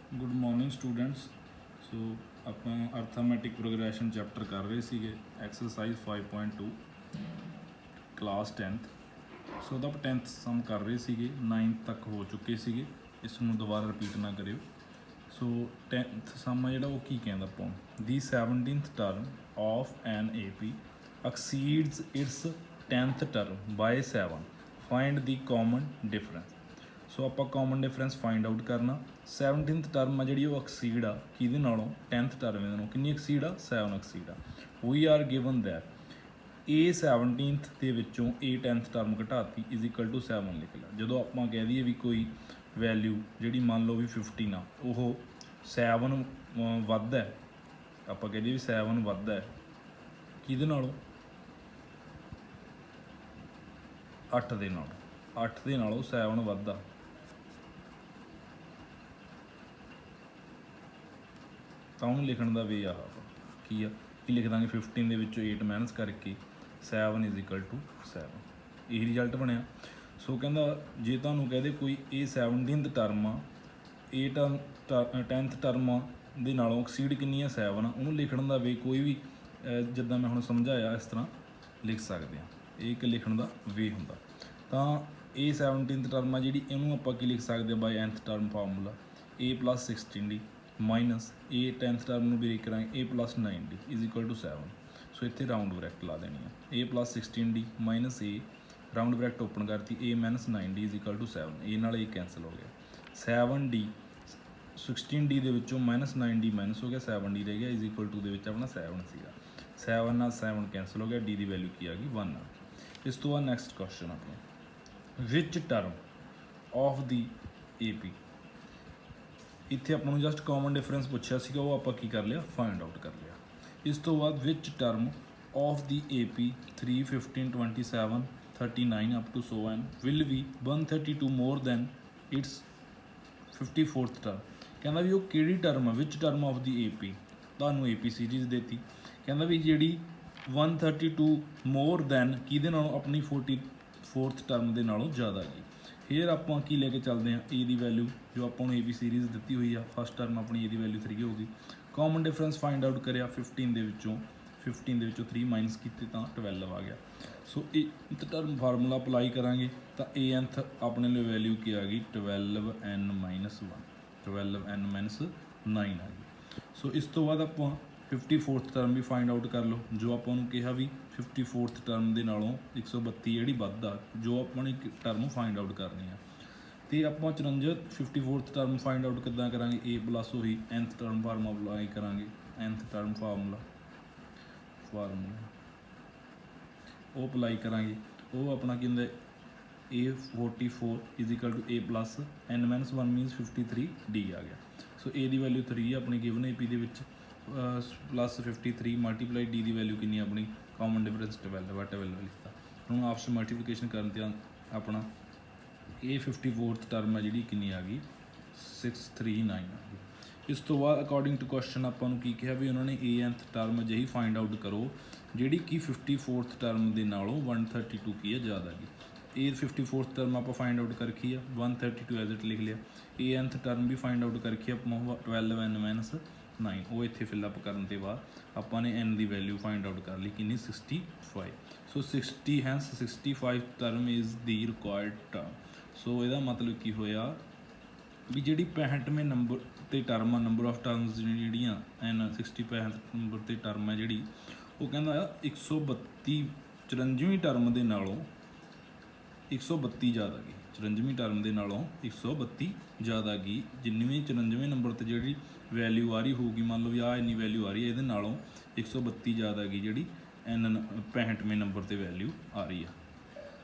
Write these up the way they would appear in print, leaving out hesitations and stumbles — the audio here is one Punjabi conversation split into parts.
Good morning students. सो ਆਪਾਂ अर्थमैटिक प्रोग्रेशन चैप्टर कर रहे ਸੀਗੇ एक्सरसाइज 5.2 क्लास 10th। सो ਦਾ 10th ਸਮ ਕਰ ਰਹੇ ਸੀਗੇ 9th ਤੱਕ ਹੋ ਚੁੱਕੇ ਸੀਗੇ, ਇਸ ਨੂੰ ਦੁਬਾਰਾ ਰਿਪੀਟ ਨਾ ਕਰਿਓ। ਸੋ 10th ਸਮ ਆ ਜਿਹੜਾ ਉਹ ਕੀ ਕਹਿੰਦਾ ਆਪਾਂ, the 17th term of an AP exceeds its 10th term by 7, find the common difference. So ਆਪਾਂ ਕਾਮਨ ਡਿਫਰੈਂਸ ਫਾਈਂਡ ਆਊਟ ਕਰਨਾ। 17th ਟਰਮ ਆ ਜਿਹੜੀ ਉਹ ਐਕਸੀਡ ਆ ਕਿਹਦੇ ਨਾਲੋਂ, 10th ਟਰਮ ਦੇ ਨਾਲੋਂ। ਕਿੰਨੀ ਐਕਸੀਡ ਆ? 7 ਐਕਸੀਡ ਆ। We are given that A 17th ਦੇ ਵਿੱਚੋਂ A 10th ਟਰਮ ਘਟਾਤੀ ਇਜ਼ ਇਕੁਅਲ ਟੂ 7 ਲਿਖ ਲਿਆ। ਜਦੋਂ ਆਪਾਂ ਕਹਿ ਦਈਏ ਵੀ ਕੋਈ ਵੈਲਿਊ ਜਿਹੜੀ ਮੰਨ ਲਓ ਵੀ 15 ਆ, ਉਹ 7 ਵੱਧ ਹੈ, ਆਪਾਂ ਕਹਿ ਦਈਏ ਵੀ 7 ਵੱਧ ਹੈ ਕਿਹਦੇ ਨਾਲੋਂ? 8 ਦੇ ਨਾਲੋਂ। 8 ਦੇ ਨਾਲੋਂ 7 ਵੱਧ ਆ, ਤਾਂ ਉਹਨੂੰ ਲਿਖਣ ਦਾ ਵੇ ਆ ਕੀ ਆ, ਕੀ ਲਿਖ ਦਾਂਗੇ 15 ਦੇ ਵਿੱਚੋਂ 8 ਮਾਈਨਸ ਕਰਕੇ 7 ਇਜ਼ ਇਕੁਅਲ ਟੂ 7। ਇਹ ਰਿਜ਼ਲਟ ਬਣਿਆ। ਸੋ ਕਹਿੰਦਾ ਜੇ ਤੁਹਾਨੂੰ ਕਹਦੇ ਕੋਈ ਇਹ 17th ਟਰਮ ਆ, ਇਹ 10th ਟਰਮ ਦੇ ਨਾਲੋਂ ਐਕਸੀਡ ਕਿੰਨੀ ਆ? 7 ਆ। ਉਹਨੂੰ ਲਿਖਣ ਦਾ ਵੇ ਕੋਈ ਵੀ ਜਿੱਦਾਂ ਮੈਂ ਹੁਣ ਸਮਝਾਇਆ ਇਸ ਤਰ੍ਹਾਂ ਲਿਖ ਸਕਦੇ ਹਾਂ। ਇਹ ਇੱਕ ਲਿਖਣ ਦਾ ਵੇ ਹੁੰਦਾ। ਤਾਂ ਇਹ 17th ਟਰਮ ਆ ਜਿਹੜੀ, ਇਹਨੂੰ ਆਪਾਂ ਕੀ ਲਿਖ ਸਕਦੇ ਹਾਂ by nth term formula a + 16d minus a 10th term ਨੂੰ ਬ੍ਰੇਕ ਕਰਾਂਗੇ a + 9d is equal to 7। So ਇੱਥੇ ਰਾਊਂਡ ਬ੍ਰੈਕਟ ਲਾ ਦੇਣੀ ਆ, a + 16d minus a round bracket open ਕਰਤੀ a - 9d is equal to 7। a ਨਾਲ ਇਹ ਕੈਂਸਲ ਹੋ ਗਿਆ। 7d 16d ਦੇ ਵਿੱਚੋਂ -9d ਮਾਈਨਸ ਹੋ ਗਿਆ, 7d ਰਹਿ ਗਿਆ ਇਜ਼ ਇਕੁਅਲ ਟੂ ਦੇ ਵਿੱਚ ਆਪਣਾ 7 ਸੀਗਾ। 7 ਨਾਲ 7 ਕੈਂਸਲ ਹੋ ਗਿਆ, d ਦੀ ਵੈਲਿਊ ਕੀ ਆ ਗਈ? 1 ਆ। ਇਸ ਤੋਂ ਬਾਅਦ ਨੈਕਸਟ ਕੁਐਸਚਨ ਆਪਣਾ, ਵਿਚ ਟਰਮ ਆਫ ਦੀ ਏਪੀ। ਇੱਥੇ ਆਪਾਂ ਨੂੰ ਜਸਟ ਕਾਮਨ ਡਿਫਰੈਂਸ ਪੁੱਛਿਆ ਸੀਗਾ, ਉਹ ਆਪਾਂ ਕੀ ਕਰ ਲਿਆ? ਫਾਈਂਡ ਆਊਟ ਕਰ ਲਿਆ। ਇਸ ਤੋਂ ਬਾਅਦ ਵਿਚ term of the AP 3, 15, 27, 39 up to so n will ਵੀ 132 more than its 54th term. ਕਹਿੰਦਾ ਵੀ ਉਹ ਕਿਹੜੀ ਟਰਮ ਆ, ਵਿਚ ਟਰਮ ਆਫ ਦੀ ਏਪੀ। ਤੁਹਾਨੂੰ ਏਪੀ ਸੀਰੀਜ਼ ਦੇਤੀ, ਕਹਿੰਦਾ ਵੀ ਜਿਹੜੀ 132 ਮੋਰ ਦੈਨ ਕਿਹਦੇ ਨਾਲੋਂ? ਆਪਣੀ 44th ਟਰਮ ਦੇ ਨਾਲੋਂ ਜ਼ਿਆਦਾ ਗਈ। ਫਿਰ ਆਪਾਂ ਕੀ ਲੈ ਕੇ ਚੱਲਦੇ ਹਾਂ? ਏ ਦੀ ਵੈਲਿਊ ਜੋ ਆਪਾਂ ਨੂੰ ਏ ਬੀ ਸੀਰੀਜ਼ ਦਿੱਤੀ ਹੋਈ ਆ, ਫਸਟ ਟਰਮ ਆਪਣੀ ਏ ਦੀ ਵੈਲਿਊ 3 ਹੋ ਗਈ। ਕਾਮਨ ਡਿਫਰੈਂਸ ਫਾਈਂਡ ਆਊਟ ਕਰਿਆ, 15 ਦੇ ਵਿੱਚੋਂ 3 ਮਾਈਨਸ ਕੀਤੇ ਤਾਂ 12 ਆ ਗਿਆ। ਸੋ ਇਹ ਟਰਮ ਫਾਰਮੂਲਾ ਅਪਲਾਈ ਕਰਾਂਗੇ ਤਾਂ ਏ nth ਆਪਣੇ ਲਈ ਵੈਲਿਊ ਕੀ ਆ ਗਈ? 12n - 1, 12n - 9 ਆ ਗਈ। ਸੋ ਇਸ ਤੋਂ ਬਾਅਦ ਆਪਾਂ 54th ਟਰਮ ਵੀ ਫਾਈਂਡ ਆਊਟ ਕਰ ਲਓ, ਜੋ ਆਪਾਂ ਨੂੰ ਕਿਹਾ ਵੀ 54th ਟਰਮ ਦੇ ਨਾਲੋਂ 132 ਜਿਹੜੀ ਵੱਧ ਆ, ਜੋ ਆਪਾਂ ਨੇ ਟਰਮ ਫਾਈਂਡ ਆਊਟ ਕਰਨੀ ਆ। ਅਤੇ ਆਪਾਂ 54th ਟਰਮ ਫਾਈਂਡ ਆਊਟ ਕਿੱਦਾਂ ਕਰਾਂਗੇ? a ਪਲੱਸ ਉਹੀ nth ਟਰਮ ਫਾਰਮੂਲਾ ਅਪਲਾਈ ਕਰਾਂਗੇ, nth ਟਰਮ ਫਾਰਮੂਲਾ ਉਹ ਅਪਲਾਈ ਕਰਾਂਗੇ। ਉਹ ਆਪਣਾ ਕੀ ਹੁੰਦਾ? a 44 is equal to a plus n - 1 means 53d ਆ ਗਿਆ। ਸੋ a ਦੀ ਵੈਲਿਊ 3 ਆਪਣੀ ਗਿਵਨ ਏ ਪੀ ਦੇ ਵਿੱਚ, ਪਲੱਸ 53 ਮਲਟੀਪਲਾਈ d ਦੀ ਵੈਲਿਊ ਕਿੰਨੀ ਆਪਣੀ? Common difference 12 ਲਿਖਤਾ। ਹੁਣ ਆਪਸ ਮਲਟੀਪਲੀਕੇਸ਼ਨ ਕਰਨ 'ਤੇ ਆਪਣਾ ਇਹ 54th ਟਰਮ ਹੈ ਜਿਹੜੀ ਕਿੰਨੀ ਆ ਗਈ? 639 ਆ ਗਈ। ਇਸ ਤੋਂ ਬਾਅਦ ਅਕੋਰਡਿੰਗ ਟੂ ਕੁਐਸਚਨ ਆਪਾਂ ਨੂੰ ਕੀ ਕਿਹਾ ਵੀ ਉਹਨਾਂ ਨੇ nth ਟਰਮ ਅਜਿਹੀ ਫਾਈਂਡ ਆਊਟ ਕਰੋ ਜਿਹੜੀ ਕਿ 54th ਟਰਮ ਦੇ ਨਾਲੋਂ 132 ਕੀ ਹੈ ਜ਼ਿਆਦਾ ਗਈ। ਇਹ 54th ਟਰਮ ਆਪਾਂ ਫਾਈਂਡ ਆਊਟ ਕਰ ਰੱਖੀ ਆ, 132 ਐਜ਼ ਇਟ ਲਿਖ ਲਿਆ। nth ਟਰਮ ਵੀ ਫਾਈਂਡ ਆਊਟ ਕਰ ਰੱਖੀ ਆਪਾਂ 12n - 9, ਉਹ ਇੱਥੇ ਫਿਲਅਪ ਕਰਨ ਤੋਂ ਬਾਅਦ ਆਪਾਂ ਨੇ n ਦੀ ਵੈਲਿਊ ਫਾਈਂਡ ਆਊਟ ਕਰ ਲਈ ਕਿੰਨੀ? 65। So 60 hence 65 term is the required term. So ਇਹਦਾ ਮਤਲਬ ਕੀ ਹੋਇਆ ਵੀ ਜਿਹੜੀ 65ਵੇਂ ਨੰਬਰ 'ਤੇ ਟਰਮ ਆ, ਨੰਬਰ ਆਫ ਟਰਮਸ ਜਿਹੜੀਆਂ ਐਨ 65 ਨੰਬਰ 'ਤੇ ਟਰਮ ਹੈ ਜਿਹੜੀ, ਉਹ ਕਹਿੰਦਾ 132 54ਵੀਂ ਟਰਮ ਦੇ ਨਾਲੋਂ 132 ਜ਼ਿਆਦਾ ਗਈ। 54ਵੀਂ ਟਰਮ ਦੇ ਨਾਲੋਂ 132 ਜ਼ਿਆਦਾ ਗਈ। ਜਿੰਨੀ 54ਵੇਂ ਨੰਬਰ 'ਤੇ ਜਿਹੜੀ ਵੈਲਿਊ ਆ ਰਹੀ ਹੋਊਗੀ, ਮੰਨ ਲਓ ਵੀ ਆਹ ਇੰਨੀ ਵੈਲਿਊ ਆ ਰਹੀ ਹੈ, ਇਹਦੇ ਨਾਲੋਂ 132 ਜ਼ਿਆਦਾ ਗਈ ਜਿਹੜੀ 65ਵੇਂ ਨੰਬਰ 'ਤੇ ਵੈਲਿਊ ਆ ਰਹੀ ਆ।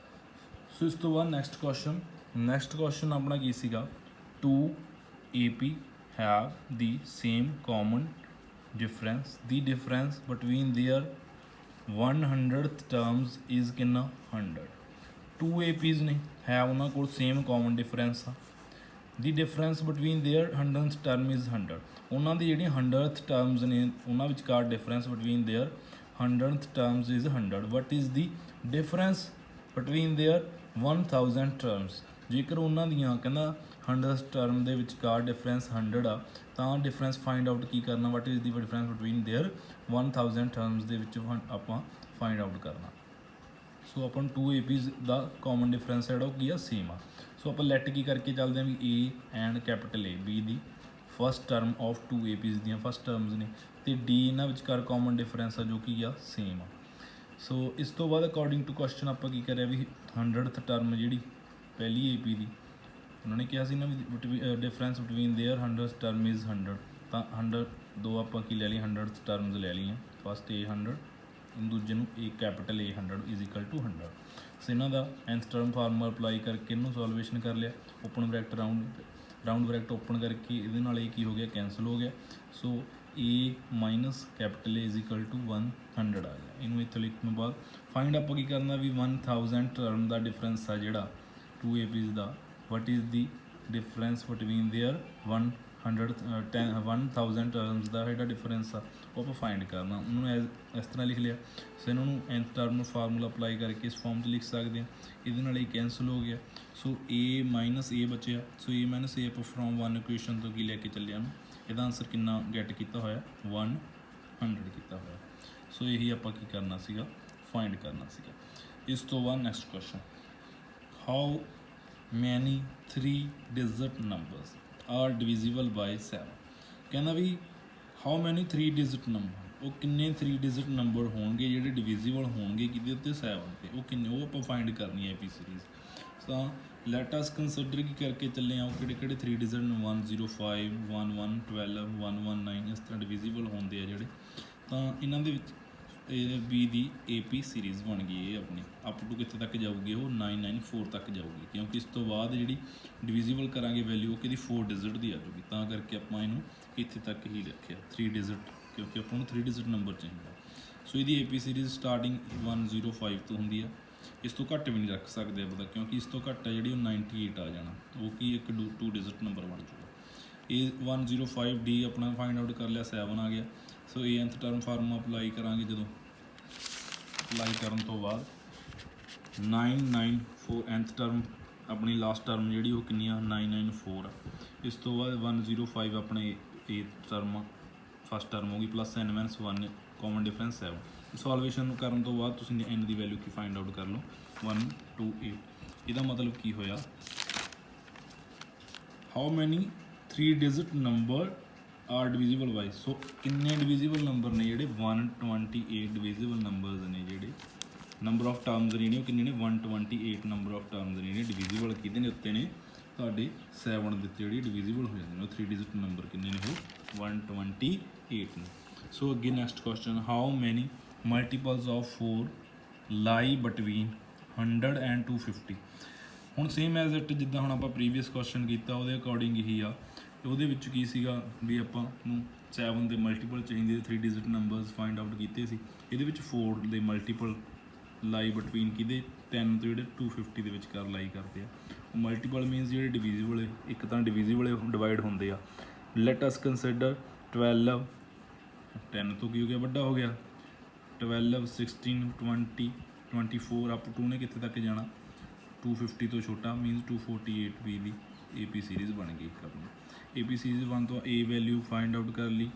ਸੋ ਇਸ ਤੋਂ ਬਾਅਦ ਨੈਕਸਟ ਕੁਐਸਚਨ ਆਪਣਾ ਕੀ ਸੀਗਾ? 2 AP have the same common difference, the difference between their 100th terms is ਕਿੰਨਾ? 100। 2 APs ਨੇ, ਹੈ ਉਹਨਾਂ ਕੋਲ ਸੇਮ ਕਾਮਨ ਡਿਫਰੈਂਸ ਆ। ਦੀ difference between there 100th term is 100। ਉਹਨਾਂ ਦੀ ਜਿਹੜੀਆਂ 100th ਟਰਮਸ ਨੇ ਉਹਨਾਂ ਵਿਚਕਾਰ difference between there 100th terms is 100। What is the difference between there 1000 terms. ਜੇਕਰ ਉਹਨਾਂ ਦੀਆਂ ਕਹਿੰਦਾ 100th ਟਰਮ ਦੇ ਵਿਚਕਾਰ ਡਿਫਰੈਂਸ 100 ਆ ਤਾਂ ਡਿਫਰੈਂਸ ਫਾਈਂਡ ਆਊਟ ਕੀ ਕਰਨਾ, what is the difference between their 1000 terms ਦੇ ਵਿੱਚ ਆਪਾਂ ਫਾਈਂਡ ਆਊਟ ਕਰਨਾ। ਸੋ ਆਪਾਂ ਨੂੰ 2 APs ਦਾ ਕਾਮਨ ਡਿਫਰੈਂਸ ਜਿਹੜਾ ਉਹ ਕੀ ਆ, ਸੇਮ ਆ। ਸੋ ਆਪਾਂ ਲੈਟ ਕੀ ਕਰਕੇ ਚੱਲਦੇ ਹਾਂ ਵੀ A and capital A B the first term of 2 APs ਦੀਆਂ ਫਸਟ ਟਰਮਸ ਨੇ ਤੇ D ਇਹਨਾਂ ਵਿਚਕਾਰ ਕਾਮਨ ਡਿਫਰੈਂਸ ਆ ਜੋ ਕੀ ਆ, ਸੇਮ ਆ। ਸੋ ਇਸ ਤੋਂ ਬਾਅਦ ਅਕੋਰਡਿੰਗ ਟੂ ਕੁਐਸਚਨ ਆਪਾਂ ਕੀ ਕਰਿਆ ਵੀ 100th ਟਰਮ ਜਿਹੜੀ ਪਹਿਲੀ AP ਦੀ ਉਹਨਾਂ ਨੇ ਕਿਹਾ ਸੀ ਨਾ ਵੀ difference between their 100th term is 100 ਤਾਂ 100 ਦੋ ਆਪਾਂ ਕੀ ਲੈ ਲਈ 100th ਟਰਮਸ ਲੈ ਲਈਆਂ। ਫਸਟ A 100 ਦੂਜੇ ਨੂੰ A capital A 100 is equal to 100। So ਇਹਨਾਂ ਦਾ nth ਟਰਮ ਫਾਰਮੂਲਾ ਅਪਲਾਈ ਕਰਕੇ ਇਹਨੂੰ ਸੋਲਵੇਸ਼ਨ ਕਰ ਲਿਆ। Open bracket round bracket open ਕਰਕੇ ਇਹਦੇ ਨਾਲ ਇਹ ਕੀ ਹੋ ਗਿਆ, ਕੈਂਸਲ ਹੋ ਗਿਆ। So A minus capital A is equal to 100 ਆ ਗਿਆ। ਇਹਨੂੰ ਇੱਥੇ ਲਿਖਣ ਤੋਂ ਬਾਅਦ ਫਾਈਂਡ ਆਪਾਂ ਕੀ ਕਰਨਾ ਵੀ 1000 ਟਰਮ ਦਾ ਡਿਫਰੈਂਸ ਆ ਜਿਹੜਾ 2 APs ਦਾ, what is the difference between their 1000 terms ਦਾ ਜਿਹੜਾ ਡਿਫਰੈਂਸ ਆ ਉਹ ਆਪਾਂ ਫਾਈਂਡ ਕਰਨਾ। ਉਹਨੂੰ ਇਸ ਤਰ੍ਹਾਂ ਲਿਖ ਲਿਆ। ਸੋ ਇਹਨਾਂ ਨੂੰ nth ਟਰਮ ਨੂੰ ਫਾਰਮੂਲਾ ਅਪਲਾਈ ਕਰਕੇ ਇਸ ਫਾਰਮ 'ਚ ਲਿਖ ਸਕਦੇ ਹਾਂ। ਇਹਦੇ ਨਾਲ ਇਹ ਕੈਂਸਲ ਹੋ ਗਿਆ। ਸੋ A ਮਾਈਨਸ A ਬਚਿਆ। ਸੋ A ਮਾਈਨਸ A ਆਪਾਂ ਫਰੋਮ 1 ਇਕੁਏਸ਼ਨ ਤੋਂ ਕੀ ਲੈ ਕੇ ਚੱਲਿਆ ਨੂੰ, ਇਹਦਾ ਆਨਸਰ ਕਿੰਨਾ ਗੈਟ ਕੀਤਾ ਹੋਇਆ, 100 ਕੀਤਾ ਹੋਇਆ। ਸੋ ਇਹੀ ਆਪਾਂ ਕੀ ਕਰਨਾ ਸੀਗਾ, ਫਾਈਂਡ ਕਰਨਾ ਸੀਗਾ। ਇਸ ਤੋਂ ਬਾਅਦ next question, how many 3-digit numbers are divisible by 7। ਕਹਿੰਦਾ ਵੀ ਹਾਊ ਮੈਨੀ 3-digit ਨੰਬਰ, ਉਹ ਕਿੰਨੇ 3-digit ਨੰਬਰ ਹੋਣਗੇ ਜਿਹੜੇ ਡਿਵੀਜ਼ੀਬਲ ਹੋਣਗੇ ਕਿਹਦੇ ਉੱਤੇ, 7 ਤੇ। ਉਹ ਕਿੰਨੇ, ਉਹ ਆਪਾਂ ਫਾਈਂਡ ਕਰਨੀ ਹੈ AP ਸੀਰੀਜ਼। ਤਾਂ ਲੈਟ ਅਸ ਕੰਸੀਡਰ ਕੀ ਕਰਕੇ ਚੱਲੇ ਆ, ਉਹ ਕਿਹੜੇ ਕਿਹੜੇ 3-digit ਨੇ, 105 11 12 119 ਇਸ ਤਰ੍ਹਾਂ ਡਿਵੀਜ਼ੀਬਲ ਹੁੰਦੇ ਆ ਜਿਹੜੇ। ਤਾਂ ਇਹਨਾਂ ਦੇ ਵਿੱਚ B ਦੀ AP ਸੀਰੀਜ਼ ਬਣ ਗਈ। ਇਹ ਆਪਣੀ ਅਪ ਟੂ ਕਿੱਥੇ ਤੱਕ ਜਾਊਗੀ, ਉਹ 994 ਤੱਕ ਜਾਊਗੀ, ਕਿਉਂਕਿ ਇਸ ਤੋਂ ਬਾਅਦ ਜਿਹੜੀ ਡਿਵੀਜ਼ੀਬਲ ਕਰਾਂਗੇ ਵੈਲਿਊ ਉਹ ਕਿਹਦੀ 4-digit ਦੀ ਆ ਜਾਊਗੀ। ਤਾਂ ਕਰਕੇ ਆਪਾਂ ਇਹਨੂੰ ਇੱਥੇ ਤੱਕ ਹੀ ਰੱਖਿਆ 3-digit, ਕਿਉਂਕਿ ਆਪਾਂ ਨੂੰ 3-digit ਨੰਬਰ ਚਾਹੀਦਾ। ਸੋ ਇਹਦੀ AP ਸੀਰੀਜ਼ ਸਟਾਰਟਿੰਗ 105 ਤੋਂ ਹੁੰਦੀ ਆ। ਇਸ ਤੋਂ ਘੱਟ ਵੀ ਨਹੀਂ ਰੱਖ ਸਕਦੇ ਆਪਾਂ, ਕਿਉਂਕਿ ਇਸ ਤੋਂ ਘੱਟ ਆ ਜਿਹੜੀ ਉਹ 98 ਆ ਜਾਣਾ, ਉਹ ਕੀ ਇੱਕ 2-digit ਨੰਬਰ ਬਣ ਜਾਊਗਾ। ਇਹ 105D ਆਪਣਾ ਫਾਈਂਡ ਆਊਟ ਕਰ ਲਿਆ, 7 ਆ ਗਿਆ। ਸੋ ਇਹ nth ਟਰਮ ਫਾਰਮੂਲਾ ਅਪਲਾਈ ਕਰਾਂਗੇ। ਜਦੋਂ ਅਪਲਾਈ ਕਰਨ ਤੋਂ ਬਾਅਦ 994 nth ਟਰਮ ਆਪਣੀ ਲਾਸਟ ਟਰਮ ਜਿਹੜੀ ਉਹ ਕਿੰਨੀ ਆ, 994 ਆ। ਇਸ ਤੋਂ ਬਾਅਦ 105 ਆਪਣੇ ਇਹ ਟਰਮ ਫਸਟ ਟਰਮ ਹੋ ਗਈ, ਪਲੱਸ n - 1 ਕਾਮਨ ਡਿਫਰੈਂਸ 7। ਸੋਲਵੇਸ਼ਨ ਨੂੰ ਕਰਨ ਤੋਂ ਬਾਅਦ ਤੁਸੀਂ n ਦੀ ਵੈਲਿਊ ਕੀ ਫਾਈਂਡ ਆਊਟ ਕਰ ਲਓ, 128। ਇਹਦਾ ਮਤਲਬ ਕੀ ਹੋਇਆ, how many 3-digit number are divisible by. So ਕਿੰਨੇ ਡਿਵੀਜ਼ੀਬਲ ਨੰਬਰ ਨੇ ਜਿਹੜੇ 128 ਡਿਵੀਜ਼ੀਬਲ ਨੰਬਰਸ ਨੇ, ਜਿਹੜੇ ਨੰਬਰ ਆਫ ਟਰਮਸ ਨੇ ਜਿਹੜੇ ਉਹ ਕਿੰਨੇ ਨੇ, 128 ਨੰਬਰ ਆਫ ਟਰਮਸ ਨੇ ਜਿਹੜੇ ਡਿਵੀਜ਼ੀਬਲ ਕਿਹਦੇ ਨੇ ਉੱਤੇ ਨੇ, ਤੁਹਾਡੇ 7 ਦੇ ਉੱਤੇ ਜਿਹੜੀ ਡਿਵੀਜ਼ੀਬਲ ਹੋ ਜਾਂਦੇ ਨੇ। ਉਹ 3-digit ਨੰਬਰ ਕਿੰਨੇ ਨੇ, ਉਹ 128 ਨੇ। ਸੋ ਅੱਗੇ next question, how many multiples of 4 lie between 100 and 250। ਹੁਣ ਸੇਮ ਐਜ਼ ਇਟ ਜਿੱਦਾਂ ਹੁਣ ਆਪਾਂ ਪ੍ਰੀਵੀਅਸ ਕੁਐਸਚਨ ਕੀਤਾ ਉਹਦੇ ਅਕੋਰਡਿੰਗ ਹੀ ਆ। ਉਹਦੇ ਵਿੱਚ ਕੀ ਸੀਗਾ ਵੀ ਆਪਾਂ ਨੂੰ 7 ਦੇ ਮਲਟੀਪਲ ਚਾਹੀਦੇ, 3-digit ਨੰਬਰਸ ਫਾਈਂਡ ਆਊਟ ਕੀਤੇ ਸੀ। ਇਹਦੇ ਵਿੱਚ 4 ਦੇ ਮਲਟੀਪਲ ਲਾਈ ਬਿਟਵੀਨ ਕਿਹਦੇ, 10 ਤੋਂ ਜਿਹੜੇ 250 ਦੇ ਵਿਚਕਾਰ ਲਾਈ ਕਰਦੇ ਆ। ਉਹ ਮਲਟੀਪਲ ਮੀਨਸ ਜਿਹੜੇ ਡਿਵੀਜ਼ੀਬਲ ਹੈ, ਇੱਕ ਤਾਂ ਡਿਵੀਜ਼ੀਬਲ ਡਿਵਾਈਡ ਹੁੰਦੇ ਆ। ਲੈਟ ਅਸ ਕੰਸੀਡਰ 12 10 ਤੋਂ ਕੀ ਹੋ ਗਿਆ, ਵੱਡਾ ਹੋ ਗਿਆ, 12 16 20 24 ਅਪ ਟੂ ਨੇ ਕਿੱਥੇ ਤੱਕ ਜਾਣਾ, 250 ਤੋਂ ਛੋਟਾ ਮੀਨਸ 248 ਦੀ AP ਸੀਰੀਜ਼ ਬਣ ਗਈ ਇੱਕ ਆਪਣੀ। AP ਸੀਰੀਜ਼ ਬਣ ਤੋਂ A ਵੈਲਿਊ ਫਾਈਂਡ ਆਊਟ ਕਰ ਲਈ,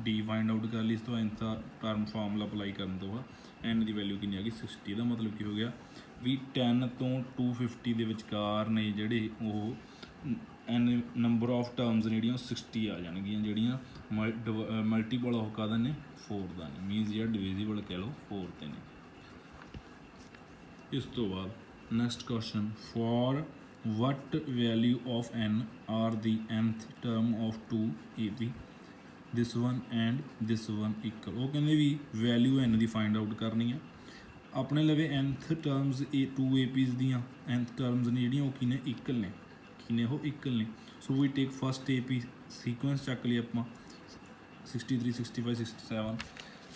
D ਫਾਈਂਡ ਆਊਟ ਕਰ ਲਈ। ਇਸ ਤੋਂ nth ਟਰਮ ਫਾਰਮੂਲਾ ਅਪਲਾਈ ਕਰਨ ਤੋਂ ਬਾਅਦ n ਦੀ ਵੈਲਿਊ ਕਿੰਨੀ ਆ ਗਈ, 60। ਦਾ ਮਤਲਬ ਕੀ ਹੋ ਗਿਆ ਵੀ 10 ਤੋਂ 250 ਦੇ ਵਿਚਕਾਰ ਨੇ ਜਿਹੜੇ ਉਹ n ਨੰਬਰ ਆਫ ਟਰਮਸ ਨੇ ਜਿਹੜੀਆਂ ਉਹ 60 ਆ ਜਾਣਗੀਆਂ, ਜਿਹੜੀਆਂ ਮਲਟੀਪਲ ਉਹ ਕਾਹਦਾ ਨੇ, 4 ਦਾ ਨਹੀਂ, ਮੀਨਸ ਜਿਹੜਾ ਡਿਵੀਜ਼ੀਬਲ ਕਹਿ ਲਓ 4 ਤੇ ਨੇ। ਇਸ ਤੋਂ ਬਾਅਦ next question, for what value of n are the nth term of 2 AP, this one and this one equal। ਉਹ ਕਹਿੰਦੇ ਵੀ ਵੈਲਿਊ n ਦੀ ਫਾਈਂਡ ਆਊਟ ਕਰਨੀ ਆ। ਆਪਣੇ ਲਵੇ nth ਟਰਮਸ ਇਹ 2 APs ਦੀਆਂ nth ਟਰਮਸ ਨੇ ਜਿਹੜੀਆਂ ਉਹ ਕਿਨੇ, ਇਕਲ ਨੇ, ਕਿਨੇ ਉਹ ਇਕਲ ਨੇ। ਸੋ ਵੀ ਟੇਕ ਫਸਟ AP ਸੀਕੁਐਂਸ ਚੱਕ ਲਈ ਆਪਾਂ 63 65 67।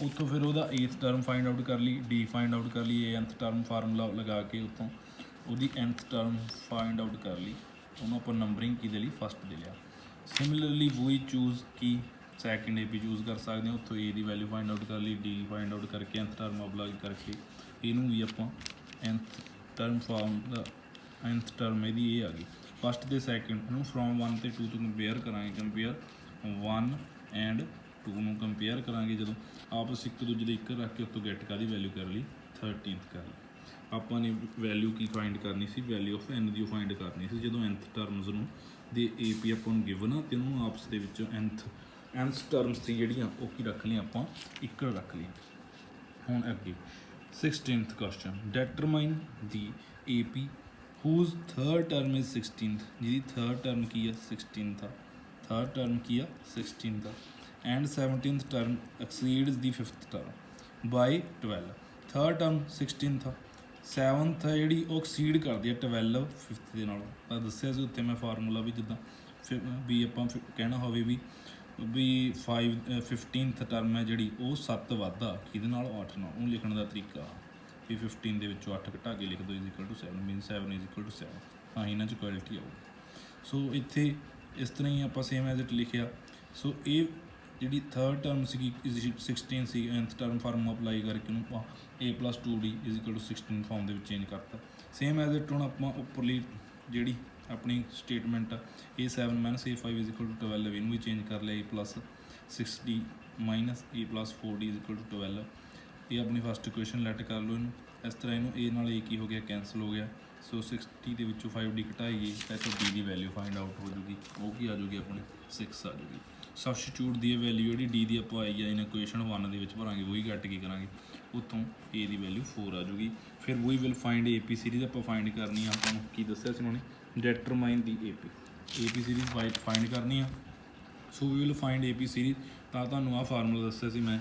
ਉੱਥੋਂ ਫਿਰ ਉਹਦਾ 8th ਟਰਮ ਫਾਈਂਡ ਆਊਟ ਕਰ ਲਈ, D ਫਾਈਂਡ ਆਊਟ ਕਰ ਲਈ, nth ਟਰਮ ਫਾਰਮੂਲਾ ਲਗਾ ਕੇ ਉੱਥੋਂ ਉਹਦੀ nth ਟਰਮ ਫਾਈਂਡ ਆਊਟ ਕਰ ਲਈ, ਉਹਨੂੰ ਆਪਾਂ ਨੰਬਰਿੰਗ ਕੀ ਦੇ ਲਈ, ਫਸਟ ਦੇ ਲਿਆ। ਸਿਮਿਲਰਲੀ ਵੀ ਚੂਜ਼ ਕੀ ਸੈਕਿੰਡ AP ਚੂਜ਼ ਕਰ ਸਕਦੇ ਹਾਂ। ਉੱਥੋਂ A ਦੀ ਵੈਲਿਊ ਫਾਈਂਡ ਆਊਟ ਕਰ ਲਈ, D ਫਾਈਂਡ ਆਊਟ ਕਰਕੇ nth ਟਰਮ ਅਪਲਾਈ ਕਰਕੇ ਇਹਨੂੰ ਵੀ ਆਪਾਂ nth ਟਰਮ ਫਾਰਮ ਦਾ nth ਟਰਮ ਇਹਦੀ ਇਹ ਆ ਗਈ फस्ट ते सैकेंड ਨੂੰ फ्रॉम 1 ਤੇ 2 ਤੋਂ ਕੰਪੇਅਰ ਕਰਾਂਗੇ ਕੰਪੇਅਰ 1 ਐਂਡ 2 ਨੂੰ ਕੰਪੇਅਰ ਕਰਾਂਗੇ ਜਦੋਂ ਆਪਸ ਇੱਕ ਦੂਜੇ ਦੇ ਇੱਕ ਰੱਖ ਕੇ ਉੱਤੋਂ ਗੈਟ ਕਾਹਦੀ ਵੈਲਿਊ ਕਰ ਲਈ 13th ਕਰ ਲਈ ਆਪਾਂ ਨੇ ਵੈਲਿਊ ਕੀ ਫਾਈਂਡ ਕਰਨੀ ਸੀ value of n the find ਕਰਨੀ ਸੀ ਜਦੋਂ nth ਟਰਮਸ ਨੂੰ ਦੇ AP ਆਪਾਂ ਨੂੰ ਗਿਵਨ ਆ ਤੇ ਉਹਨੂੰ ਆਪਸ ਦੇ ਵਿੱਚੋਂ nth ਟਰਮਸ ਸੀ ਜਿਹੜੀਆਂ ਉਹ ਕੀ ਰੱਖ ਲਈਆਂ ਆਪਾਂ ਇੱਕ ਰੱਖ ਲਈਆਂ ਹੁਣ ਅੱਗੇ 16th question determine the AP whose third term is 16th ਜਿਹਦੀ third term ਕੀ ਆ 16th ਆ third term ਕੀ ਆ 16th ਆ and 17th term exceeds the 5th term by 12 third term 16th ਆ 7th ਆ ਜਿਹੜੀ ਉਹ ਐਕਸੀਡ ਕਰਦੀ ਆ 12 5th ਦੇ ਨਾਲੋਂ ਤਾਂ ਦੱਸਿਆ ਸੀ ਉੱਤੇ ਮੈਂ ਫਾਰਮੂਲਾ ਵੀ ਜਿੱਦਾਂ ਵੀ ਆਪਾਂ ਕਹਿਣਾ ਹੋਵੇ ਵੀ 15th ਟਰਮ ਹੈ ਜਿਹੜੀ ਉਹ 7 ਵੱਧਾ ਕਿਹਦੇ ਨਾਲ 8 ਨਾਲ ਉਹ ਲਿਖਣ ਦਾ ਤਰੀਕਾ ਵੀ 15 ਦੇ ਵਿੱਚੋਂ 8 ਘਟਾ ਕੇ ਲਿਖ ਦਿਓ = 7 ਮੀਨ 7 = 7 ਤਾਂ ਇਹਨਾਂ 'ਚ ਕੁਆਲਿਟੀ ਆਊਗੀ ਸੋ ਇੱਥੇ ਇਸ ਤਰ੍ਹਾਂ ਹੀ ਆਪਾਂ ਸੇਮ ਐਜ਼ ਇਟ ਲਿਖਿਆ ਸੋ ਇਹ ਜਿਹੜੀ ਥਰਡ ਟਰਮ ਸੀਗੀ 16 ਸੀ nth ਟਰਮ ਫਾਰਮ ਅਪਲਾਈ ਕਰਕੇ ਉਹਨੂੰ ਆਪਾਂ a+2d = 16 ਫਾਰਮ ਦੇ ਵਿੱਚ ਚੇਂਜ ਕਰਤਾ ਸੇਮ ਐਜ਼ ਇਟ ਹੁਣ ਆਪਾਂ ਉੱਪਰਲੀ ਜਿਹੜੀ ਆਪਣੀ ਸਟੇਟਮੈਂਟ a7 - a5 = 12 ਇਹਨੂੰ ਵੀ ਚੇਂਜ ਕਰ ਲਿਆ a+6d - a+4d = 12 ਇਹ ਆਪਣੀ ਫਸਟ ਇਕੁਏਸ਼ਨ ਲੈਟ ਕਰ ਲਓ ਇਹਨੂੰ ਇਸ ਤਰ੍ਹਾਂ ਇਹਨੂੰ a ਨਾਲ a ਕੀ ਹੋ ਗਿਆ ਕੈਂਸਲ ਹੋ ਗਿਆ ਸੋ 60 ਦੇ ਵਿੱਚੋਂ 5d ਘਟਾਈਏ ਤਾਂ ਇੱਥੋਂ d ਦੀ ਵੈਲਿਊ ਫਾਈਂਡ ਆਊਟ ਹੋ ਜੂਗੀ ਉਹ ਕੀ ਆ ਜੂਗੀ ਆਪਣੀ 6 ਆ ਜੂਗੀ ਸਬਸਟੀਟਿਊਟ ਦੀ ਵੈਲਿਊ ਜਿਹੜੀ d ਦੀ ਆਪਾਂ ਆਈ ਆ ਇਨ ਇਕੁਏਸ਼ਨ 1 ਦੇ ਵਿੱਚ ਭਰਾਂਗੇ ਉਹੀ ਕੱਟ ਕੀ ਕਰਾਂਗੇ ਉੱਥੋਂ a ਦੀ ਵੈਲਿਊ 4 ਆ ਜੂਗੀ ਫਿਰ we will find AP series ਆਪਾਂ ਫਾਈਂਡ ਕਰਨੀ ਆ ਆਪਾਂ ਨੂੰ ਕੀ ਦੱਸਿਆ ਸੀ ਉਹਨਾਂ ਨੇ determine the AP series find ਕਰਨੀ ਆ so we will find AP series ਤਾਂ ਤੁਹਾਨੂੰ ਆਹ ਫਾਰਮੂਲਾ ਦੱਸਿਆ ਸੀ ਮੈਂ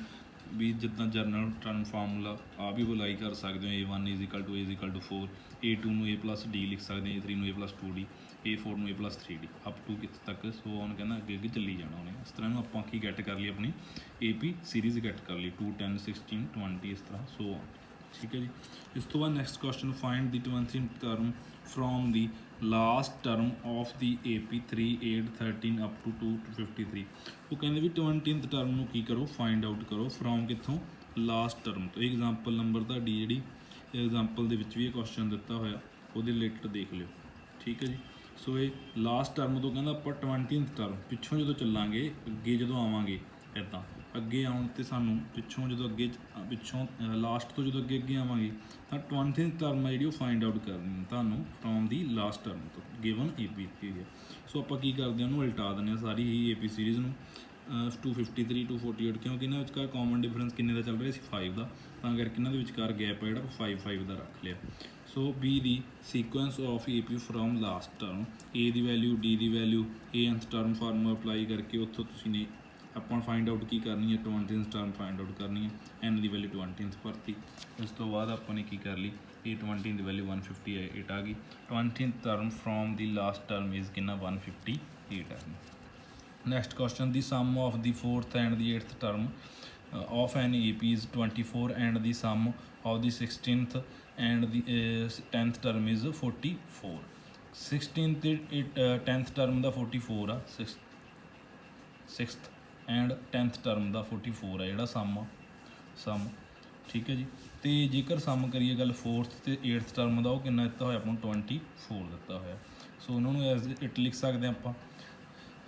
ਵੀ ਜਿੱਦਾਂ ਜਰਨਲ ਟਰਨ ਫਾਰਮੂਲਾ ਆ ਵੀ ਅਪਲਾਈ ਕਰ ਸਕਦੇ ਹੋ a1 = 4 a2 ਨੂੰ a+d ਲਿਖ ਸਕਦੇ ਆ a3 ਨੂੰ a+2d a4 ਨੂੰ a+3d ਅਪ ਟੂ ਕਿੱਥੇ ਤੱਕ ਸੋ ਔਨ ਕਹਿੰਦਾ ਅੱਗੇ ਅੱਗੇ ਚੱਲੀ ਜਾਣਾ ਉਹਨੇ ਇਸ ਤਰ੍ਹਾਂ ਨੂੰ ਆਪਾਂ ਕੀ ਗੈਟ ਕਰ ਲਈ ਆਪਣੀ AP ਸੀਰੀਜ਼ ਗੈਟ ਕਰ ਲਈ 2 10 16 20 ਇਸ ਤਰ੍ਹਾਂ ਸੋ ਔਨ ਠੀਕ ਹੈ ਜੀ ਇਸ ਤੋਂ ਬਾਅਦ next question find the 20th term from the last term of the AP 3 8 13 up to 2 to 53 ਉਹ ਕਹਿੰਦੇ ਵੀ 20th ਟਰਮ ਨੂੰ ਕੀ ਕਰੋ ਫਾਈਂਡ ਆਊਟ ਕਰੋ ਫਰੋਮ ਕਿੱਥੋਂ ਲਾਸਟ ਟਰਮ ਤੋਂ ਐਗਜ਼ਾਮਪਲ ਨੰਬਰ ਤੁਹਾਡੀ ਜਿਹੜੀ ਐਗਜ਼ਾਮਪਲ ਦੇ ਵਿੱਚ ਵੀ ਇਹ ਕੁਐਸਚਨ ਦਿੱਤਾ ਹੋਇਆ ਉਹਦੇ ਰਿਲੇਟਡ ਦੇਖ ਲਿਓ ਠੀਕ ਹੈ ਜੀ ਸੋ ਇਹ ਲਾਸਟ ਟਰਮ ਤੋਂ ਕਹਿੰਦਾ ਆਪਾਂ 20th ਟਰਮ ਪਿੱਛੋਂ ਜਦੋਂ ਚੱਲਾਂਗੇ ਅੱਗੇ ਜਦੋਂ ਆਵਾਂਗੇ ਇੱਦਾਂ ਅੱਗੇ ਆਉਣ 'ਤੇ ਸਾਨੂੰ ਪਿੱਛੋਂ ਜਦੋਂ ਅੱਗੇ ਪਿੱਛੋਂ ਲਾਸਟ ਤੋਂ ਜਦੋਂ ਅੱਗੇ ਅੱਗੇ ਆਵਾਂਗੇ ਤਾਂ 20th ਟਰਮ ਹੈ ਜਿਹੜੀ ਉਹ ਫਾਈਂਡ ਆਊਟ ਕਰਨੀ ਤੁਹਾਨੂੰ ਫਰੋਮ ਦੀ ਲਾਸਟ ਟਰਮ ਤੋਂ ਗਿਵਨ AP ਹੈ ਸੋ ਆਪਾਂ ਕੀ ਕਰਦੇ ਹਾਂ ਉਹਨੂੰ ਉਲਟਾ ਦਿੰਦੇ ਹਾਂ ਸਾਰੀ ਹੀ AP ਸੀਰੀਜ਼ ਨੂੰ 253 to 48 ਕਿਉਂਕਿ ਇਹਨਾਂ ਵਿਚਕਾਰ ਕਾਮਨ ਡਿਫਰੈਂਸ ਕਿੰਨੇ ਦਾ ਚੱਲ ਰਿਹਾ ਸੀ 5 ਦਾ ਤਾਂ ਕਰਕੇ ਇਹਨਾਂ ਦੇ ਵਿਚਕਾਰ ਗੈਪ ਹੈ ਜਿਹੜਾ 5 ਦਾ ਰੱਖ ਲਿਆ ਸੋ B the sequence of AP from last term A ਦੀ ਵੈਲਿਊ D ਦੀ value nth term formula apply ਕਰਕੇ ਉੱਥੋਂ ਤੁਸੀਂ ਨੇ ਆਪਾਂ ਫਾਈਂਡ ਆਊਟ ਕੀ ਕਰਨੀ ਹੈ 20th ਟਰਮ ਫਾਈਂਡ ਆਊਟ ਕਰਨੀ ਹੈ n ਦੀ ਵੈਲਿਊ 20th ਭਰਤੀ ਉਸ ਤੋਂ ਬਾਅਦ ਆਪਾਂ ਨੇ ਕੀ ਕਰ ਲਈ ਇਹ 20 ਦੀ ਵੈਲਿਊ 158 ਆ ਗਈ 20th term from the last term is ਕਿੰਨਾ 158 ਆ ਗਈ next question the some of the 4th and the 8th term of N AP is 24 and the some of the 16th and the 10th term is 44 16th ਤੇ 10th ਟਰਮ ਦਾ 44 ਆ 6th ਐਂਡ 10th ਟਰਮ ਦਾ 44 ਆ ਜਿਹੜਾ ਸਮ ਠੀਕ ਹੈ ਜੀ ਤੇ ਜੇਕਰ ਸਮ ਕਰੀਏ ਗੱਲ 4th ਤੇ 8th ਟਰਮ ਦਾ ਉਹ ਕਿੰਨਾ ਦਿੱਤਾ ਹੋਇਆ ਆਪਾਂ ਨੂੰ 24 ਦਿੱਤਾ ਹੋਇਆ ਸੋ ਉਹਨਾਂ ਨੂੰ ਐਜ਼ ਇਟ ਲਿਖ ਸਕਦੇ ਆਪਾਂ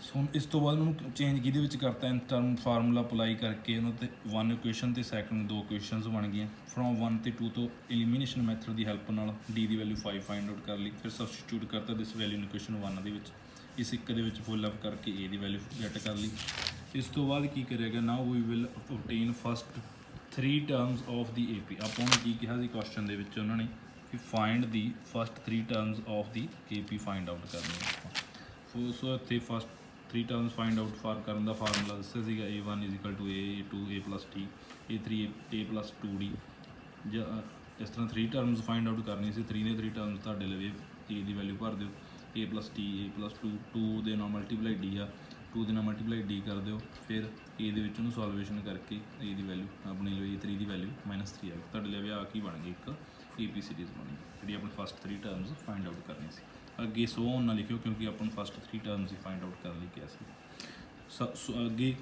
ਸੋ ਇਸ ਤੋਂ ਬਾਅਦ ਉਹਨੂੰ ਚੇਂਜ ਕਿਹਦੇ ਵਿੱਚ ਕਰਤਾ nth ਟਰਮ ਫਾਰਮੂਲਾ ਅਪਲਾਈ ਕਰਕੇ ਉਹਨਾਂ 'ਤੇ 1 ਇਕੁਏਸ਼ਨ ਅਤੇ ਸੈਕਿੰਡ 2 ਇਕੁਏਸ਼ਨਸ ਬਣ ਗਈਆਂ ਫਰੋਮ 1 ਤੇ 2 ਤੋਂ ਐਲੀਮੀਨੇਸ਼ਨ ਮੈਥਡ ਦੀ ਹੈਲਪ ਨਾਲ D ਦੀ ਵੈਲਿਊ 5 ਫਾਈਂਡ ਆਊਟ ਕਰ ਲਈ ਫਿਰ ਸਬਸਟੀਟਿਊਟ ਕਰਤਾ ਦਿਸ ਵੈਲਿਊ ਇਨ ਇਕੁਏਸ਼ਨ 1 ਦੇ ਵਿੱਚ ਇਸ ਇੱਕ ਦੇ ਵਿੱਚ ਫੁੱਲ ਅਪ ਕਰਕੇ A ਦੀ ਵੈਲਿਊ ਗੈਟ ਕਰ ਲਈ ਇਸ ਤੋਂ ਬਾਅਦ ਕੀ ਕਰਿਆਗਾ now we will obtain first 3 terms of the AP ਆਪਾਂ ਨੂੰ ਕੀ ਕਿਹਾ ਸੀ ਕੁਐਸਚਨ ਦੇ ਵਿੱਚ ਉਹਨਾਂ ਨੇ ਕਿ find the first 3 terms of the AP find out ਕਰਨੀ ਹੈ ਸੋ ਇੱਥੇ ਫਸਟ 3 ਟਰਮਸ ਫਾਈਂਡ ਆਊਟ ਕਰਨ ਦਾ ਫਾਰਮੂਲਾ ਦੱਸਿਆ ਸੀਗਾ a1 = a a2 a+t a3 a+2d ਜਾਂ ਇਸ ਤਰ੍ਹਾਂ 3 ਟਰਮਸ ਫਾਈਂਡ ਆਊਟ ਕਰਨੀ ਸੀ 3 ਦੇ 3 ਟਰਮਸ ਤੁਹਾਡੇ ਲਵੇ a ਦੀ ਵੈਲਿਊ ਭਰ ਦਿਓ a+t a+2 2 ਦੇ ਨਾਲ ਮਲਟੀਪਲਾਈ d ਆ 2 ਦੇ ਨਾਲ ਮਲਟੀਪਲਾਈ d ਕਰ ਦਿਓ ਫਿਰ a ਦੇ ਵਿੱਚ ਉਹਨੂੰ ਸੋਲਵੇਸ਼ਨ ਕਰਕੇ a ਦੀ ਵੈਲਿਊ ਆਪਣੀ ਲਈ 3 ਦੀ ਵੈਲਿਊ -3 ਆ ਤੁਹਾਡੇ ਲਵੇ ਆ ਕੀ ਬਣ ਗਈ ਇੱਕ AP ਸੀਰੀਜ਼ ਬਣੀ ਜਿਹੜੀ ਆਪਣੀ ਫਸਟ 3 ਟਰਮਸ ਫਾਈਂਡ ਆਊਟ ਕਰਨੀ ਸੀ ਅੱਗੇ ਸੋ ਔਨ ਨਾ ਲਿਖਿਓ ਕਿਉਂਕਿ ਆਪਾਂ ਨੂੰ ਫਸਟ 3 ਟਰਮਸ ਹੀ ਫਾਈਂਡ ਆਊਟ ਕਰਨ ਲਈ ਕਿਹਾ ਸੀ ਅੱਗੇ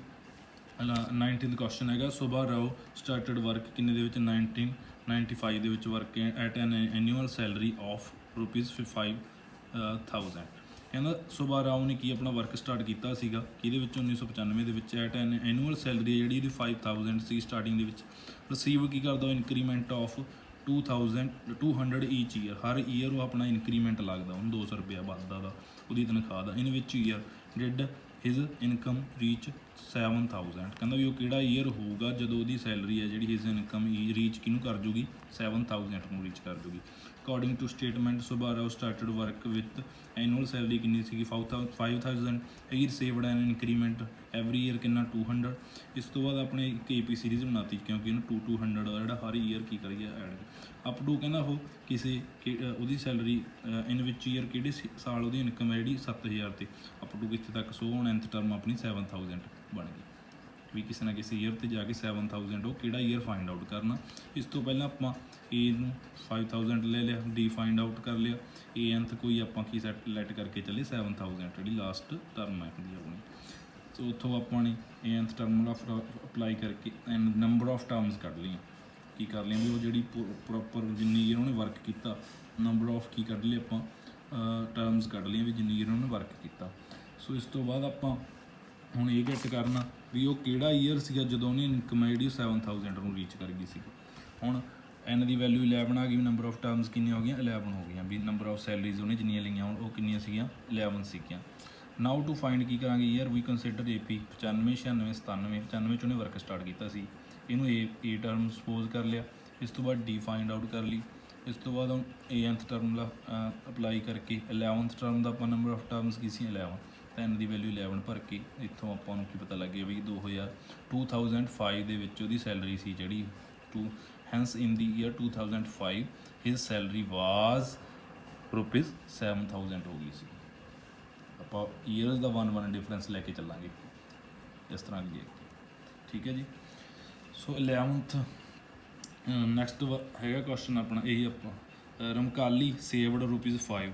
19th ਕੁਐਸਚਨ ਹੈਗਾ ਸੁਭਾ ਰਾਓ ਸਟਾਰਟਡ ਵਰਕ ਕਿੰਨੇ ਦੇ ਵਿੱਚ 1995 ਦੇ ਵਿੱਚ work at N annual salary of ₹5000 ਕਹਿੰਦਾ ਸੁਬਾ ਰਾਓ ਨੇ ਕੀ ਆਪਣਾ ਵਰਕ ਸਟਾਰਟ ਕੀਤਾ ਸੀਗਾ ਕਿਹਦੇ ਵਿੱਚ 1995 ਦੇ ਵਿੱਚ ਐਟ ਐਨ ਐਨੂਅਲ ਸੈਲਰੀ ਜਿਹੜੀ ਇਹਦੀ 5000 ਸੀ ਸਟਾਰਟਿੰਗ ਦੇ ਵਿੱਚ ਰਿਸੀਵ ਕੀ ਕਰਦਾ ਇਨਕਰੀਮੈਂਟ ਆਫ 2200 ਈਚ ਈਅਰ ਹਰ ਈਅਰ ਉਹ ਆਪਣਾ ਇਨਕਰੀਮੈਂਟ ਲੱਗਦਾ ਉਹਨੂੰ 200 ਰੁਪਇਆ ਵੱਧਦਾ ਦਾ ਉਹਦੀ ਤਨਖਾਹ ਦਾ ਇਨ ਵਿੱਚ year did his income reach 7000 ਕਹਿੰਦਾ ਵੀ ਉਹ ਕਿਹੜਾ ਈਅਰ ਹੋਊਗਾ ਜਦੋਂ ਉਹਦੀ ਸੈਲਰੀ ਹੈ ਜਿਹੜੀ ਹਿਜ਼ ਇਨਕਮ ਰੀਚ ਕਿਹਨੂੰ ਕਰ ਜੂਗੀ 7000 ਨੂੰ ਰੀਚ ਕਰ ਜੂਗੀ ਅਕੋਰਡਿੰਗ ਟੂ ਸਟੇਟਮੈਂਟ ਸੁਬਾ Rao started work with annual salary ਕਿੰਨੀ ਸੀਗੀ 5000 ਹੀ ਰਿਸੀਵਡ ਐਨ ਇਨਕਰੀਮੈਂਟ ਐਵਰੀ ਈਅਰ ਕਿੰਨਾ 200 ਇਸ ਤੋਂ ਬਾਅਦ ਆਪਣੇ ਇੱਕ ਏਪੀ ਸੀਰੀਜ਼ ਬਣਾਤੀ ਕਿਉਂਕਿ ਇਹਨੂੰ 200 ਦਾ ਜਿਹੜਾ ਹਰ ਈਅਰ ਕੀ ਕਰੀਏ ਐਡ ਅਪ ਟੂ ਕਹਿੰਦਾ ਉਹ ਕਿਸੇ ਉਹਦੀ ਸੈਲਰੀ ਇਨ ਵਿੱਚ ਈਅਰ ਕਿਹੜੇ ਸਾਲ ਉਹਦੀ ਇਨਕਮ ਹੈ ਜਿਹੜੀ 7000 ਤੇ ਅਪ ਟੂ ਕਿੱਥੇ ਤੱਕ ਸੋ ਹੁਣ nth ਟਰਮ ਆਪਣੀ 7000 ਬਣ ਗਈ ਵੀ ਕਿਸੇ ਨਾ ਕਿਸੇ ਈਅਰ ਤੇ ਜਾ ਕੇ 7000 ਉਹ ਕਿਹੜਾ ਈਅਰ ਫਾਈਂਡ ਆਊਟ ਕਰਨਾ ਇਸ ਤੋਂ ਪਹਿਲਾਂ ਆਪਾਂ ਏ ਨੂੰ 5000 ਲੈ ਲਿਆ ਡੀ ਫਾਈਂਡ ਆਊਟ ਕਰ ਲਿਆ ਏ nth ਕੋਈ ਆਪਾਂ ਕੀ ਲੈਟ ਕਰਕੇ ਚੱਲੇ 7000 ਜਿਹੜੀ ਲਾਸਟ ਟਰਮ ਹੈ ਹੁੰਦੀ ਆਪਣੀ ਸੋ ਉੱਥੋਂ ਆਪਾਂ ਨੇ ਏ nth ਟਰਮ ਅਪਲਾਈ ਕਰਕੇ ਐਂਡ ਨੰਬਰ ਆਫ ਟਰਮਸ ਕੱਢ ਲਈਆਂ ਕੀ ਕਰ ਲਿਆ ਵੀ ਉਹ ਜਿਹੜੀ ਪ੍ਰੋਪਰ ਜਿੰਨੀ ਈਅਰ ਉਹਨੇ ਵਰਕ ਕੀਤਾ ਨੰਬਰ ਆਫ ਕੀ ਕੱਢ ਲਏ ਆਪਾਂ ਟਰਮਸ ਕੱਢ ਲਈਆਂ ਵੀ ਜਿੰਨੀ ਈਅਰ ਉਹਨੇ ਵਰਕ ਕੀਤਾ ਸੋ ਇਸ ਤੋਂ ਬਾਅਦ ਆਪਾਂ ਹੁਣ ਇਹ ਗੈਟ ਕਰਨਾ ਵੀ ਉਹ ਕਿਹੜਾ ਈਅਰ ਸੀਗਾ ਜਦੋਂ ਉਹਨੇ ਇਨਕਮ ਜਿਹੜੀ 7000 ਨੂੰ ਰੀਚ ਕਰ ਗਈ ਸੀ ਹੁਣ ਐਨ ਦੀ ਵੈਲਿਊ 11 ਆ ਗਈ ਨੰਬਰ ਆਫ ਟਰਮਸ ਕਿੰਨੀਆਂ ਹੋ ਗਈਆਂ 11 ਹੋ ਗਈਆਂ ਵੀ ਨੰਬਰ ਆਫ ਸੈਲਰੀਜ਼ ਉਹਨੇ ਜਿੰਨੀਆਂ ਲਈਆਂ ਉਹ ਕਿੰਨੀਆਂ ਸੀਗੀਆਂ 11 ਸੀਗੀਆਂ ਨਾਓ ਟੂ ਫਾਈਂਡ ਕੀ ਕਰਾਂਗੇ ਈਅਰ ਵੀ ਕੰਸੀਡਰ ਏਪੀ 95 96 97 95 'ਚ ਉਹਨੇ ਵਰਕ ਸਟਾਰਟ ਕੀਤਾ ਸੀ ਇਹਨੂੰ ਏ ਟਰਮ ਸਪੋਜ਼ ਕਰ ਲਿਆ ਇਸ ਤੋਂ ਬਾਅਦ ਡੀ ਫਾਈਂਡ ਆਊਟ ਕਰ ਲਈ ਇਸ ਤੋਂ ਬਾਅਦ ਏ nth ਟਰਮ ਦਾ ਅਪਲਾਈ ਕਰਕੇ 11th ਟਰਮ ਦਾ ਆਪਾਂ ਨੰਬਰ ਆਫ ਟਰਮਸ ਕੀ ਸੀ 11 ਤਾਂ n ਦੀ ਵੈਲਿਊ 11 ਭਰ ਕੇ ਇੱਥੋਂ ਆਪਾਂ ਨੂੰ ਕੀ ਪਤਾ ਲੱਗੇ ਵੀ 2005 ਦੇ ਵਿੱਚ ਉਹਦੀ ਸੈਲਰੀ ਸੀ ਜਿਹੜੀ ਹੈਂਸ ਇਨ ਦੀ ਈਅਰ 2005 ਹਿਸ ਸੈਲਰੀ ਵਾਜ਼ ਰੁਪੀਜ਼ 7000 ਹੋ ਗਈ ਸੀ ਆਪਾਂ ਈਅਰਸ ਦਾ 1 ਡਿਫਰੈਂਸ ਲੈ ਕੇ ਚੱਲਾਂਗੇ ਇਸ ਤਰ੍ਹਾਂ ਅੱਗੇ ਠੀਕ ਹੈ ਜੀ ਸੋ 11th ਨੈਕਸਟ ਹੈਗਾ ਕੁਐਸਚਨ ਆਪਣਾ ਇਹੀ ਆਪਾਂ ਰਮਕਾਲੀ saved rupees 5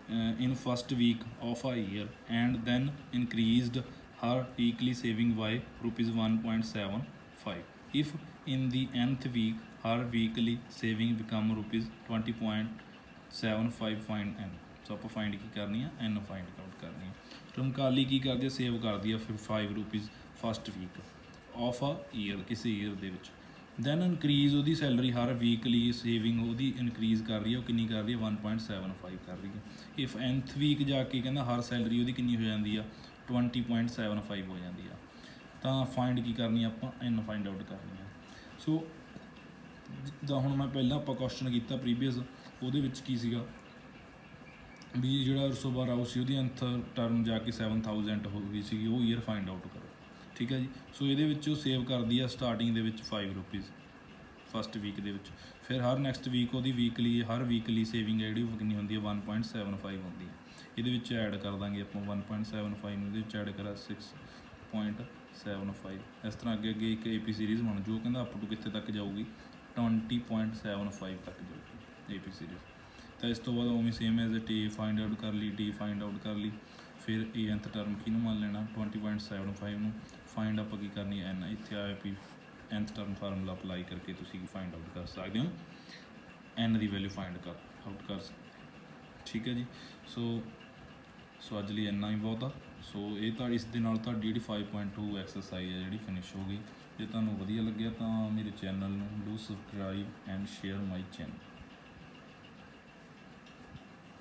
in first week of a year and then increased her weekly saving by rupees 1.75 if in the nth week her weekly saving become rupees 20.75 find n so ਆਪਾਂ find ਕੀ ਕਰਨੀ ਆ n find out ਕਰਨੀ ਆ ਰਮਕਾਲੀ ਕੀ ਕਰਦੀ ਆ ਸੇਵ ਕਰਦੀ ਆ ਫਿਰ 5 ਰੁਪੀਜ਼ ਫਸਟ ਵੀਕ ਆਫ ਆ ਈਅਰ ਕਿਸੇ ਈਅਰ ਦੇ ਵਿੱਚ ਦੈਨ ਇਨਕਰੀਜ਼ ਉਹਦੀ ਸੈਲਰੀ ਹਰ ਵੀਕਲੀ ਸੇਵਿੰਗ ਉਹਦੀ ਇਨਕਰੀਜ਼ ਕਰ ਰਹੀ ਹੈ ਉਹ ਕਿੰਨੀ ਕਰ ਰਹੀ ਹੈ 1.75 ਕਰ ਰਹੀ ਹੈ ਇਫ nth ਵੀਕ ਜਾ ਕੇ ਕਹਿੰਦਾ ਹਰ ਸੈਲਰੀ ਉਹਦੀ ਕਿੰਨੀ ਹੋ ਜਾਂਦੀ ਆ 20.75 ਹੋ ਜਾਂਦੀ ਆ ਤਾਂ ਫਾਈਂਡ ਕੀ ਕਰਨੀ ਆ ਆਪਾਂ n ਫਾਈਂਡ ਆਊਟ ਕਰਨੀ ਆ ਸੋ ਜਿੱਦਾਂ ਹੁਣ ਮੈਂ ਪਹਿਲਾਂ ਆਪਾਂ ਕੁਐਸਚਨ ਕੀਤਾ ਪ੍ਰੀਵੀਅਸ ਉਹਦੇ ਵਿੱਚ ਕੀ ਸੀਗਾ ਵੀ ਜਿਹੜਾ ਸੁਬਾ ਰਾਓ ਸੀ ਉਹਦੀ nth ਟਰਮ ਜਾ ਕੇ 7000 ਹੋ ਗਈ ਸੀਗੀ ਉਹ ਈਅਰ ਫਾਈਂਡ ਆਊਟ ਕਰੋ ਠੀਕ ਹੈ ਜੀ ਸੋ ਇਹਦੇ ਵਿੱਚ ਉਹ ਸੇਵ ਕਰਦੀ ਆ ਸਟਾਰਟਿੰਗ ਦੇ ਵਿੱਚ 5 ਰੁਪੀਜ਼ ਫਸਟ ਵੀਕ ਦੇ ਵਿੱਚ ਫਿਰ ਹਰ ਨੈਕਸਟ ਵੀਕ ਉਹਦੀ ਹਰ ਵੀਕਲੀ ਸੇਵਿੰਗ ਹੈ ਜਿਹੜੀ ਉਹ ਕਿੰਨੀ ਹੁੰਦੀ ਹੈ 1.75 ਹੁੰਦੀ ਹੈ ਇਹਦੇ ਵਿੱਚ ਐਡ ਕਰ ਦਾਂਗੇ ਆਪਾਂ 1.75 ਨੂੰ ਇਹਦੇ ਵਿੱਚ ਐਡ ਕਰਾ 6.75 ਇਸ ਤਰ੍ਹਾਂ ਅੱਗੇ ਅੱਗੇ ਇੱਕ ਏਪੀ ਸੀਰੀਜ਼ ਬਣ ਜੋ ਕਹਿੰਦਾ ਅਪ ਟੂ ਕਿੱਥੇ ਤੱਕ ਜਾਊਗੀ 20.75 ਤੱਕ ਜਾਊਗੀ ਏਪੀ ਸੀਰੀਜ਼ ਤਾਂ ਇਸ ਤੋਂ ਬਾਅਦ ਉਵੇਂ same as T find out ਕਰ ਲਈ ਡੀ ਫਾਈਂਡ ਆਊਟ ਕਰ ਲਈ ਫਿਰ ਏ nth ਟਰਮ ਕਿਹਨੂੰ ਮੰਨ ਲੈਣਾ 20.75 ਨੂੰ ਫਾਈਂਡ ਆਪਾਂ ਕੀ ਕਰਨੀ ਹੈ n ਇੱਥੇ ਆਇਆ ਵੀ nth ਟਰਮ ਫਾਰਮੂਲਾ ਅਪਲਾਈ ਕਰਕੇ ਤੁਸੀਂ ਕੀ ਫਾਈਂਡ ਆਊਟ ਕਰ ਸਕਦੇ ਹੋ n ਦੀ ਵੈਲਿਊ ਫਾਈਂਡ ਆਊਟ ਕਰ ਸਕਦੇ ਠੀਕ ਹੈ ਜੀ ਸੋ ਅੱਜ ਲਈ ਇੰਨਾ ਹੀ ਬਹੁਤ ਆ ਸੋ ਇਹ ਤਾਂ ਇਸ ਦੇ ਨਾਲ ਤੁਹਾਡੀ ਜਿਹੜੀ 5.2 ਐਕਸਰਸਾਈਜ਼ ਹੈ ਜਿਹੜੀ ਫਿਨਿਸ਼ ਹੋ ਗਈ ਜੇ ਤੁਹਾਨੂੰ ਵਧੀਆ ਲੱਗਿਆ ਤਾਂ ਮੇਰੇ ਚੈਨਲ ਨੂੰ do subscribe and share my channel